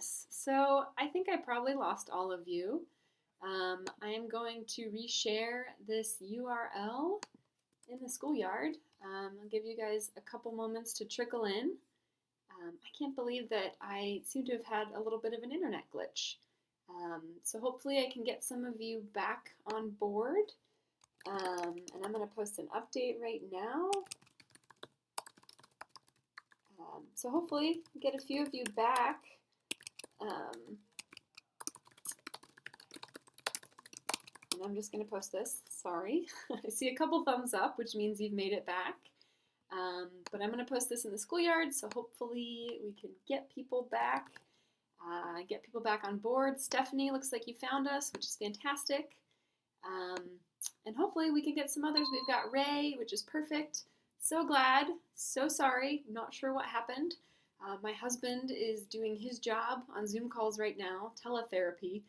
goodness. So I think I probably lost all of you. I am going to reshare this URL in the schoolyard. I'll give you guys a couple moments to trickle in. I can't believe that I seem to have had a little bit of an internet glitch. So hopefully I can get some of you back on board. And I'm going to post an update right now. So hopefully get a few of you back. And I'm just going to post this. Sorry. I see a couple thumbs up, which means you've made it back. But I'm going to post this in the schoolyard, so hopefully we can get people back on board. Stephanie, looks like you found us, which is fantastic. And hopefully we can get some others. We've got Ray, which is perfect. So glad. So sorry. Not sure what happened. My husband is doing his job on Zoom calls right now, teletherapy.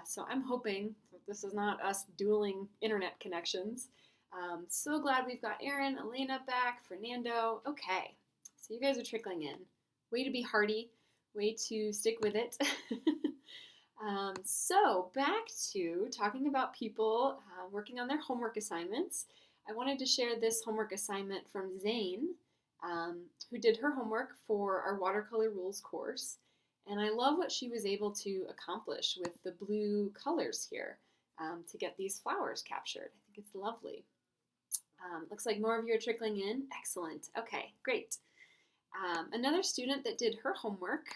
So I'm hoping that this is not us dueling internet connections. So glad we've got Aaron, Elena back, Fernando. Okay, so you guys are trickling in. Way to be hearty. Way to stick with it. So back to talking about people working on their homework assignments. I wanted to share this homework assignment from Zane, who did her homework for our watercolor rules course. And I love what she was able to accomplish with the blue colors here to get these flowers captured. I think it's lovely. Looks like more of you are trickling in. Excellent. Okay, great. Another student that did her homework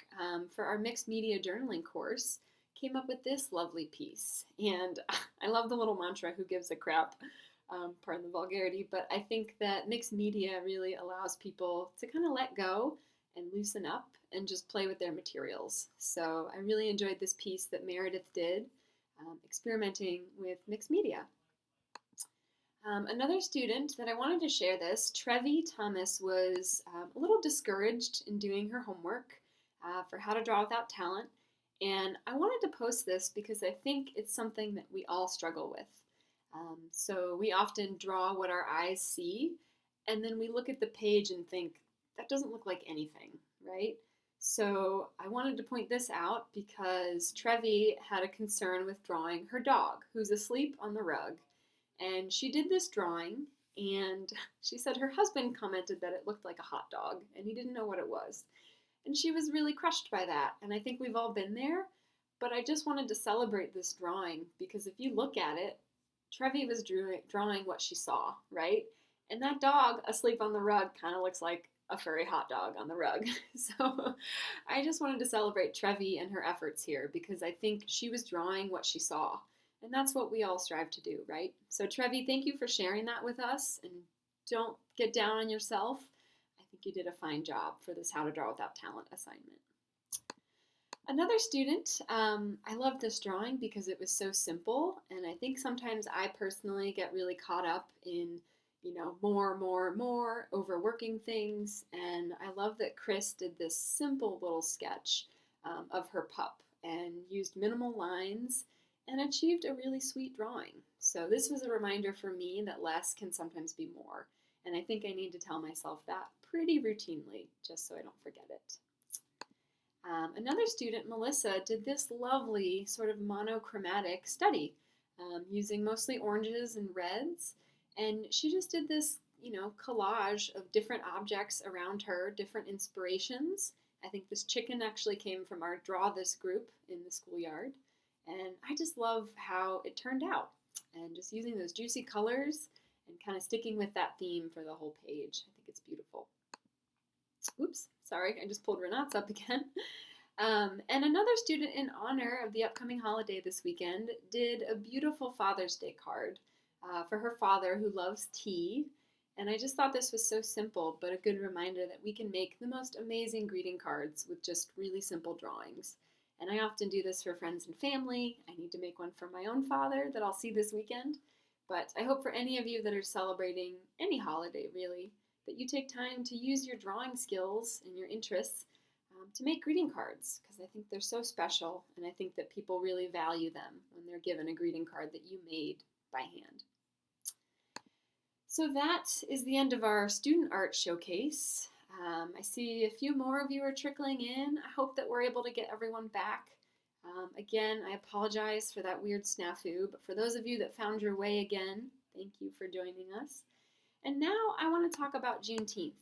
for our mixed media journaling course came up with this lovely piece. And I love the little mantra, who gives a crap, pardon the vulgarity, but I think that mixed media really allows people to kind of let go and loosen up and just play with their materials. So I really enjoyed this piece that Meredith did, experimenting with mixed media. Another student that I wanted to share this, Trevi Thomas, was a little discouraged in doing her homework for How to Draw Without Talent. And I wanted to post this because I think it's something that we all struggle with. So we often draw what our eyes see, and then we look at the page and think, that doesn't look like anything, right? So I wanted to point this out because Trevi had a concern with drawing her dog, who's asleep on the rug. And she did this drawing, and she said her husband commented that it looked like a hot dog, and he didn't know what it was. And she was really crushed by that, and I think we've all been there. But I just wanted to celebrate this drawing, because if you look at it, Trevi was drawing what she saw, right? And that dog asleep on the rug kind of looks like a furry hot dog on the rug. So I just wanted to celebrate Trevi and her efforts here, because I think she was drawing what she saw. And that's what we all strive to do, right? So Trevi, thank you for sharing that with us, and don't get down on yourself. I think you did a fine job for this How to Draw Without Talent assignment. Another student, I loved this drawing because it was so simple, and I think sometimes I personally get really caught up in, more, overworking things, and I love that Chris did this simple little sketch of her pup and used minimal lines and achieved a really sweet drawing. So this was a reminder for me that less can sometimes be more, and I think I need to tell myself that pretty routinely, just so I don't forget it. Another student, Melissa, did this lovely sort of monochromatic study using mostly oranges and reds, and she just did this, collage of different objects around her, different inspirations. I think this chicken actually came from our Draw This group in the schoolyard, and I just love how it turned out, and just using those juicy colors and kind of sticking with that theme for the whole page. I think it's beautiful. Oops, sorry, I just pulled Renat's up again. And another student, in honor of the upcoming holiday this weekend, did a beautiful Father's Day card for her father, who loves tea. And I just thought this was so simple, but a good reminder that we can make the most amazing greeting cards with just really simple drawings. And I often do this for friends and family. I need to make one for my own father that I'll see this weekend. But I hope for any of you that are celebrating any holiday, really, that you take time to use your drawing skills and your interests to make greeting cards, because I think they're so special, and I think that people really value them when they're given a greeting card that you made by hand. So that is the end of our student art showcase. I see a few more of you are trickling in. I hope that we're able to get everyone back. Again, I apologize for that weird snafu, but for those of you that found your way again, thank you for joining us. And now I want to talk about Juneteenth.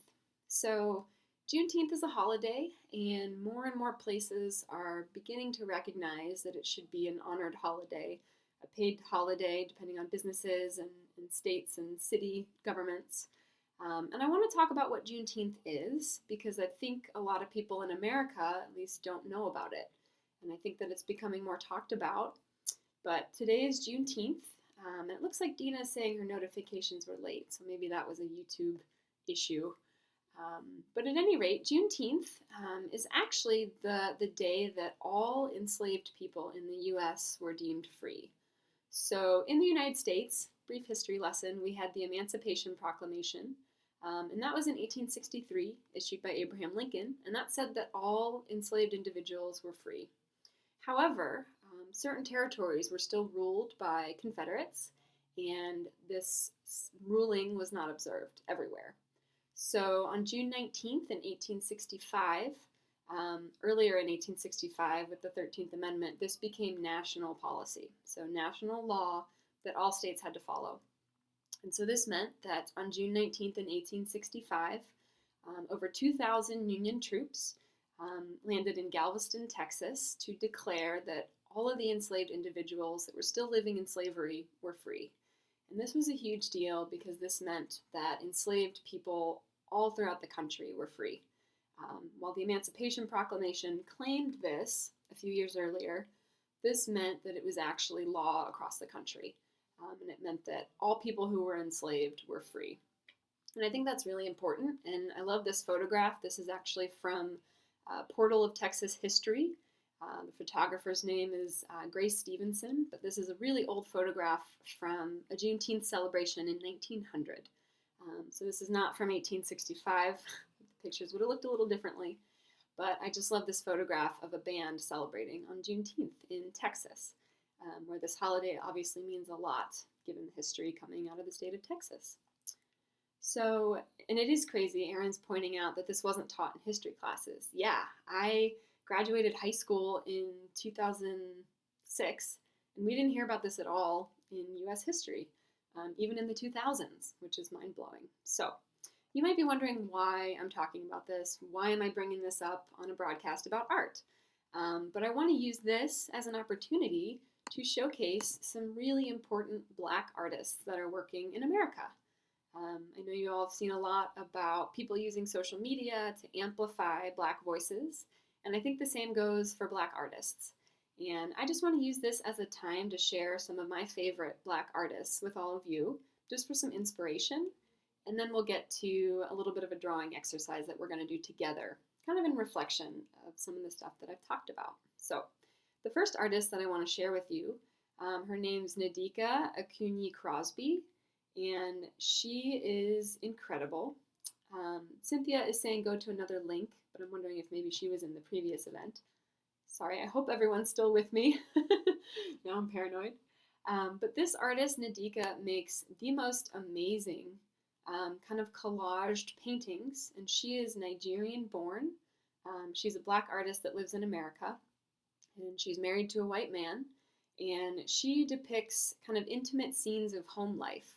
So Juneteenth is a holiday, and more places are beginning to recognize that it should be an honored holiday, a paid holiday depending on businesses and states and city governments. And I want to talk about what Juneteenth is, because I think a lot of people in America at least don't know about it. And I think that it's becoming more talked about. But today is Juneteenth. It looks like Dina is saying her notifications were late, so maybe that was a YouTube issue. But at any rate, Juneteenth is actually the day that all enslaved people in the U.S. were deemed free. So in the United States, brief history lesson, we had the Emancipation Proclamation, and that was in 1863, issued by Abraham Lincoln, and that said that all enslaved individuals were free. However, certain territories were still ruled by Confederates, and this ruling was not observed everywhere. So on June 19th in 1865, earlier in 1865 with the 13th Amendment, this became national policy, so national law that all states had to follow. And so this meant that on June 19th in 1865, over 2,000 Union troops landed in Galveston, Texas, to declare that all of the enslaved individuals that were still living in slavery were free. And this was a huge deal because this meant that enslaved people all throughout the country were free. While the Emancipation Proclamation claimed this a few years earlier, this meant that it was actually law across the country. And it meant that all people who were enslaved were free. And I think that's really important. And I love this photograph. This is actually from Portal of Texas History. The photographer's name is Grace Stevenson, but this is a really old photograph from a Juneteenth celebration in 1900. So this is not from 1865. The pictures would have looked a little differently, but I just love this photograph of a band celebrating on Juneteenth in Texas, where this holiday obviously means a lot, given the history coming out of the state of Texas. So, and it is crazy, Aaron's pointing out that this wasn't taught in history classes. Yeah, I graduated high school in 2006, and we didn't hear about this at all in U.S. history, even in the 2000s, which is mind-blowing. So, you might be wondering why I'm talking about this. Why am I bringing this up on a broadcast about art? But I want to use this as an opportunity to showcase some really important Black artists that are working in America. I know you all have seen a lot about people using social media to amplify Black voices, and I think the same goes for Black artists. And I just want to use this as a time to share some of my favorite Black artists with all of you, just for some inspiration, and then we'll get to a little bit of a drawing exercise that we're going to do together, kind of in reflection of some of the stuff that I've talked about. So, the first artist that I want to share with you, her name's Nadia Okuni Crosby, and she is incredible. Cynthia is saying go to another link, but I'm wondering if maybe she was in the previous event. Sorry, I hope everyone's still with me. Now I'm paranoid. But this artist, Nadia, makes the most amazing kind of collaged paintings, and she is Nigerian born. She's a Black artist that lives in America, and she's married to a white man, and she depicts kind of intimate scenes of home life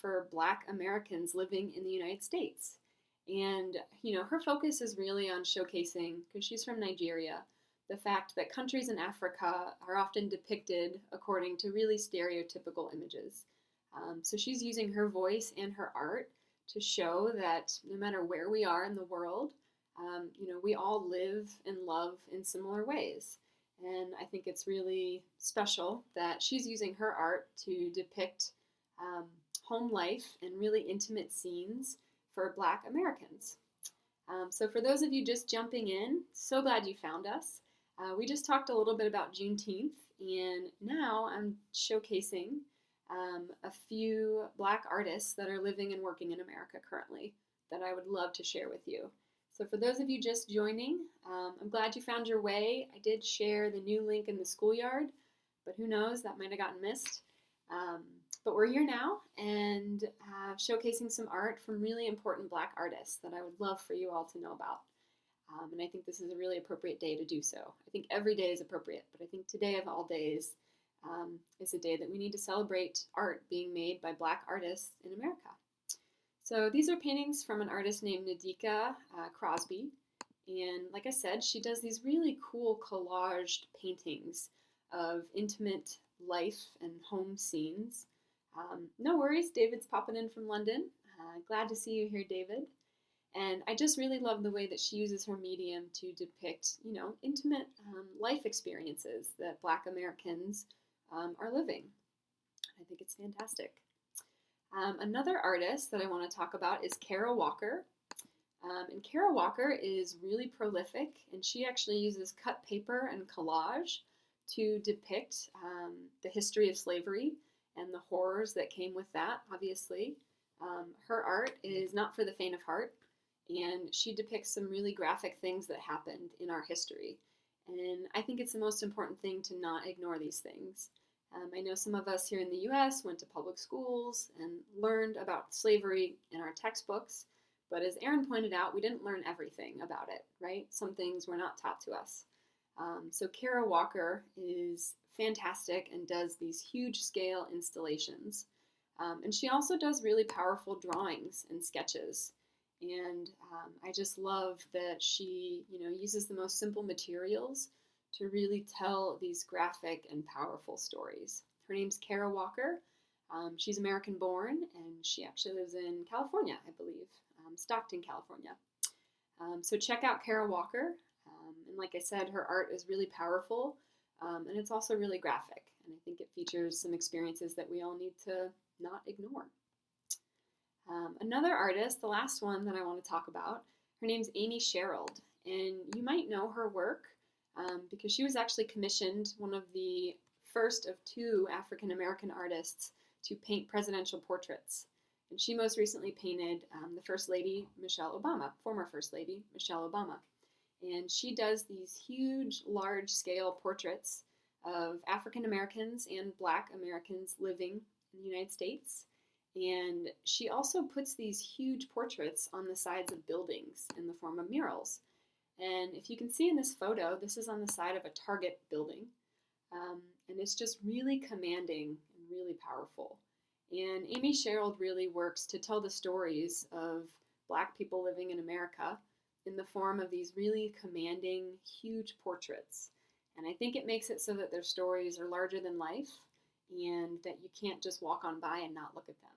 for Black Americans living in the United States. And, you know, her focus is really on showcasing, because she's from Nigeria, the fact that countries in Africa are often depicted according to really stereotypical images. So she's using her voice and her art to show that no matter where we are in the world, you know, we all live and love in similar ways. And I think it's really special that she's using her art to depict home life and really intimate scenes for Black Americans. So for those of you just jumping in, so glad you found us. We just talked a little bit about Juneteenth, and now I'm showcasing a few Black artists that are living and working in America currently that I would love to share with you. So for those of you just joining, I'm glad you found your way. I did share the new link in the schoolyard, but who knows, that might have gotten missed. But we're here now and showcasing some art from really important Black artists that I would love for you all to know about. And I think this is a really appropriate day to do so. I think every day is appropriate, but I think today of all days is a day that we need to celebrate art being made by Black artists in America. So these are paintings from an artist named Nadia Crosby. And like I said, she does these really cool collaged paintings of intimate life and home scenes. No worries, David's popping in from London. Glad to see you here, David. And I just really love the way that she uses her medium to depict, intimate life experiences that Black Americans are living. I think it's fantastic. Another artist that I want to talk about is Kara Walker. And Kara Walker is really prolific, and she actually uses cut paper and collage to depict the history of slavery and the horrors that came with that, obviously. Her art is not for the faint of heart, and she depicts some really graphic things that happened in our history. And I think it's the most important thing to not ignore these things. I know some of us here in the US went to public schools and learned about slavery in our textbooks, but as Erin pointed out, we didn't learn everything about it, right? Some things were not taught to us. So Kara Walker is fantastic and does these huge scale installations. And she also does really powerful drawings and sketches. And I just love that she, uses the most simple materials to really tell these graphic and powerful stories. Her name's Kara Walker. She's American born, and she actually lives in California, I believe, Stockton, California. So check out Kara Walker. And like I said, her art is really powerful, and it's also really graphic. And I think it features some experiences that we all need to not ignore. Another artist, the last one that I want to talk about, her name's Amy Sherald. And you might know her work because she was actually commissioned one of the first of two African American artists to paint presidential portraits. And she most recently painted the First Lady, Michelle Obama, former First Lady, Michelle Obama. And she does these huge, large-scale portraits of African Americans and Black Americans living in the United States. And she also puts these huge portraits on the sides of buildings in the form of murals. And if you can see in this photo, this is on the side of a Target building. And it's just really commanding and really powerful. And Amy Sherald really works to tell the stories of Black people living in America in the form of these really commanding, huge portraits. And I think it makes it so that their stories are larger than life and that you can't just walk on by and not look at them.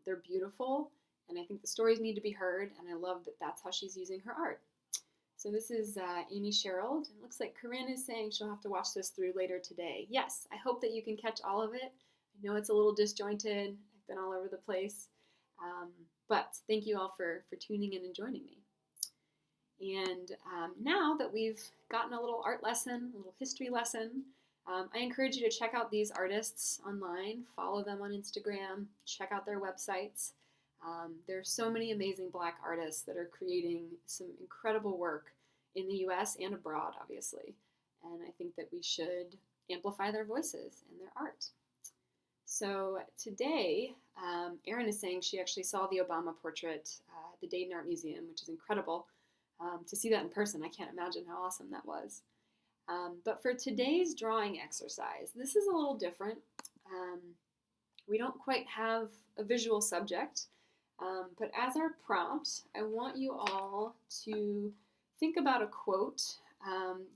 They're beautiful, and I think the stories need to be heard, and I love that that's how she's using her art. So this is Amy Sherald. It looks like Corinne is saying she'll have to watch this through later today. Yes, I hope that you can catch all of it. I know it's a little disjointed. I've been all over the place. But thank you all for tuning in and joining me. And now that we've gotten a little art lesson, a little history lesson, I encourage you to check out these artists online, follow them on Instagram, check out their websites. There's so many amazing Black artists that are creating some incredible work in the US and abroad, obviously. And I think that we should amplify their voices and their art. So today, Erin is saying she actually saw the Obama portrait at the Dayton Art Museum, which is incredible. To see that in person, I can't imagine how awesome that was. But for today's drawing exercise, this is a little different. We don't quite have a visual subject, but as our prompt, I want you all to think about a quote.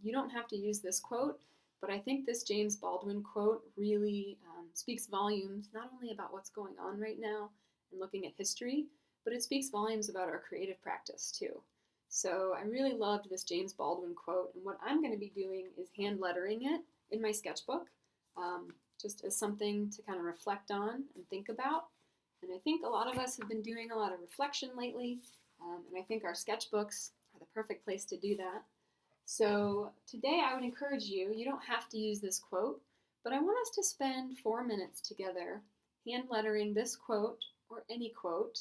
You don't have to use this quote, but I think this James Baldwin quote really speaks volumes, not only about what's going on right now and looking at history, but it speaks volumes about our creative practice too. So I really loved this James Baldwin quote, and what I'm going to be doing is hand lettering it in my sketchbook, just as something to kind of reflect on and think about. And I think a lot of us have been doing a lot of reflection lately, and I think our sketchbooks are the perfect place to do that. So today I would encourage you, you don't have to use this quote, but I want us to spend 4 minutes together hand lettering this quote or any quote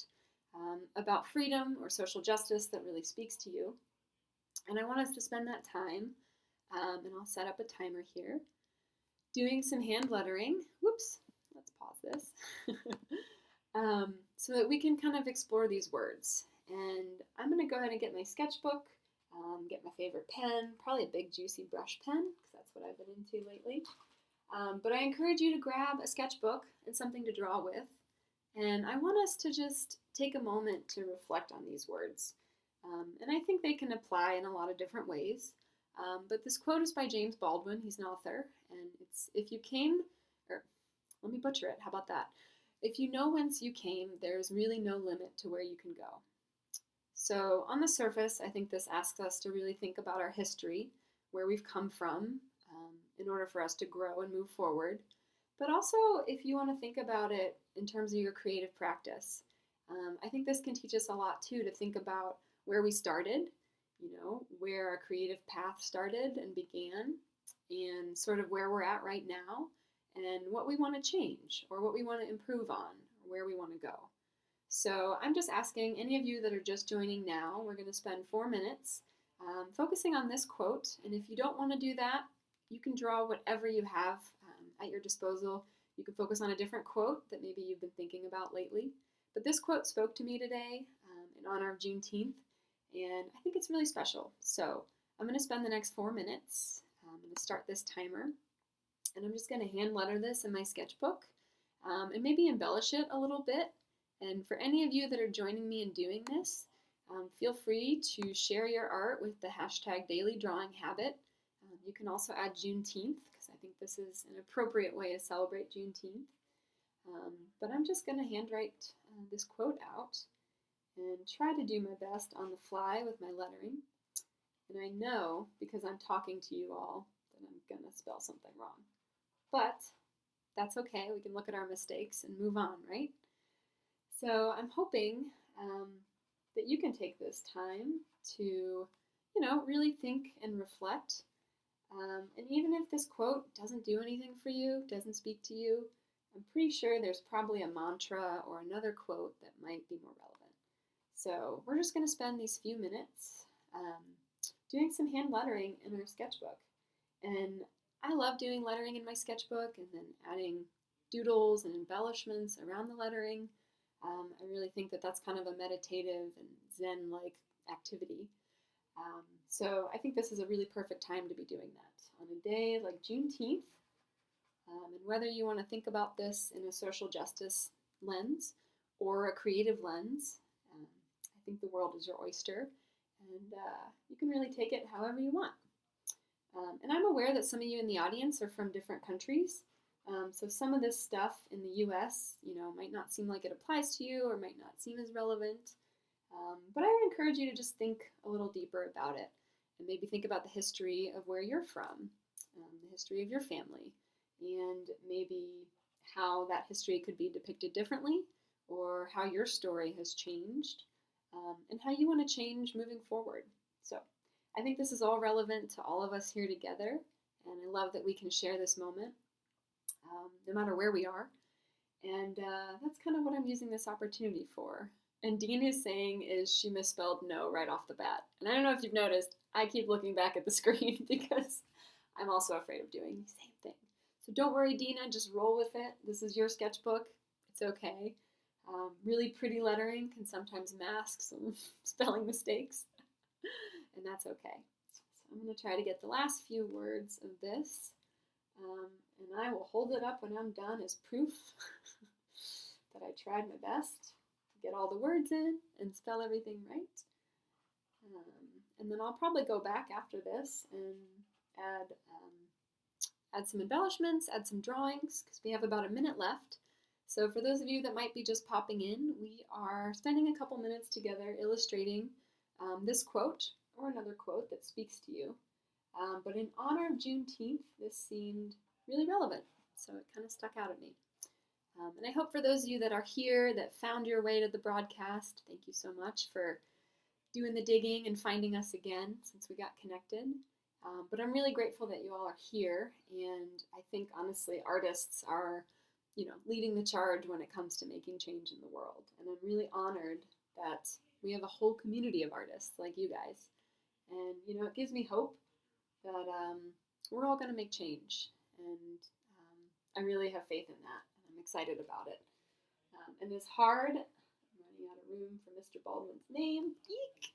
about freedom or social justice that really speaks to you. And I want us to spend that time, and I'll set up a timer here, doing some hand lettering. Whoops, let's pause this, so that we can kind of explore these words. And I'm going to go ahead and get my sketchbook, get my favorite pen, probably a big juicy brush pen, because that's what I've been into lately. But I encourage you to grab a sketchbook and something to draw with. And I want us to just take a moment to reflect on these words. And I think they can apply in a lot of different ways. But this quote is by James Baldwin. He's an author. And it's, if you came, or let me butcher it. How about that? If you know whence you came, there's really no limit to where you can go. So on the surface, I think this asks us to really think about our history, where we've come from, in order for us to grow and move forward. But also, if you want to think about it in terms of your creative practice, I think this can teach us a lot too, to think about where we started, where our creative path started and began, and sort of where we're at right now, and what we want to change, or what we want to improve on, or where we want to go. So I'm just asking any of you that are just joining now, we're going to spend 4 minutes focusing on this quote. And if you don't want to do that, you can draw whatever you have at your disposal. You can focus on a different quote that maybe you've been thinking about lately. But this quote spoke to me today in honor of Juneteenth, and I think it's really special. So I'm going to spend the next 4 minutes. I'm going to start this timer, and I'm just going to hand letter this in my sketchbook and maybe embellish it a little bit. And for any of you that are joining me in doing this, feel free to share your art with the hashtag Daily Drawing Habit. You can also add Juneteenth, because I think this is an appropriate way to celebrate Juneteenth. But I'm just going to handwrite this quote out and try to do my best on the fly with my lettering. And I know, because I'm talking to you all, that I'm going to spell something wrong. But that's okay. We can look at our mistakes and move on, right? So I'm hoping that you can take this time to, really think and reflect. And even if this quote doesn't do anything for you, doesn't speak to you, I'm pretty sure there's probably a mantra or another quote that might be more relevant. So we're just going to spend these few minutes doing some hand lettering in our sketchbook. And I love doing lettering in my sketchbook and then adding doodles and embellishments around the lettering. I really think that that's kind of a meditative and Zen-like activity. So I think this is a really perfect time to be doing that on a day like Juneteenth. And whether you want to think about this in a social justice lens or a creative lens, I think the world is your oyster, and you can really take it however you want. And I'm aware that some of you in the audience are from different countries. So some of this stuff in the US, might not seem like it applies to you or might not seem as relevant. But I would encourage you to just think a little deeper about it and maybe think about the history of where you're from, the history of your family, and maybe how that history could be depicted differently, or how your story has changed, and how you want to change moving forward. So I think this is all relevant to all of us here together, and I love that we can share this moment no matter where we are. And that's kind of what I'm using this opportunity for. And Dean is saying is she misspelled no right off the bat. And I don't know if you've noticed, I keep looking back at the screen because I'm also afraid of doing the same thing. So don't worry, Dina, just roll with it. This is your sketchbook. It's okay. Really pretty lettering can sometimes mask some spelling mistakes, and that's okay. So I'm going to try to get the last few words of this, and I will hold it up when I'm done as proof that I tried my best to get all the words in and spell everything right. And then I'll probably go back after this and add some embellishments, add some drawings, because we have about a minute left. So for those of you that might be just popping in, we are spending a couple minutes together illustrating this quote or another quote that speaks to you. But in honor of Juneteenth, this seemed really relevant, so it kind of stuck out at me. And I hope for those of you that are here, that found your way to the broadcast, thank you so much for doing the digging and finding us again since we got connected. But I'm really grateful that you all are here, and I think honestly artists are, leading the charge when it comes to making change in the world. And I'm really honored that we have a whole community of artists like you guys. And, it gives me hope that we're all going to make change. And I really have faith in that. And I'm excited about it. And as hard, I'm running out of room for Mr. Baldwin's name, eek!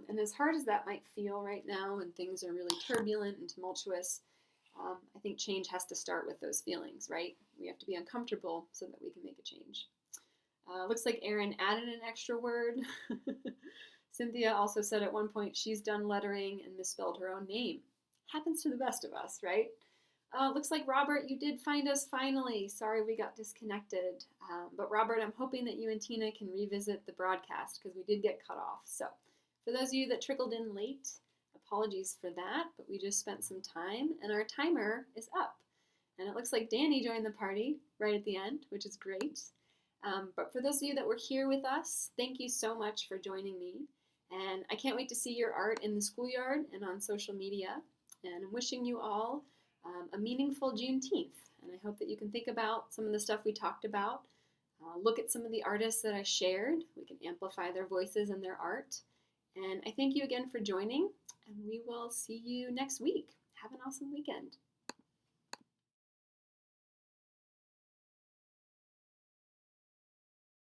And as hard as that might feel right now when things are really turbulent and tumultuous, I think change has to start with those feelings, right? We have to be uncomfortable so that we can make a change. Looks like Erin added an extra word. Cynthia also said at one point she's done lettering and misspelled her own name. Happens to the best of us, right? Looks like, Robert, you did find us finally. Sorry we got disconnected. But Robert, I'm hoping that you and Tina can revisit the broadcast because we did get cut off. So for those of you that trickled in late, apologies for that, but we just spent some time and our timer is up. And it looks like Danny joined the party right at the end, which is great. But for those of you that were here with us, thank you so much for joining me. And I can't wait to see your art in the schoolyard and on social media. And I'm wishing you all a meaningful Juneteenth. And I hope that you can think about some of the stuff we talked about. Look at some of the artists that I shared. We can amplify their voices and their art. And I thank you again for joining. And we will see you next week. Have an awesome weekend.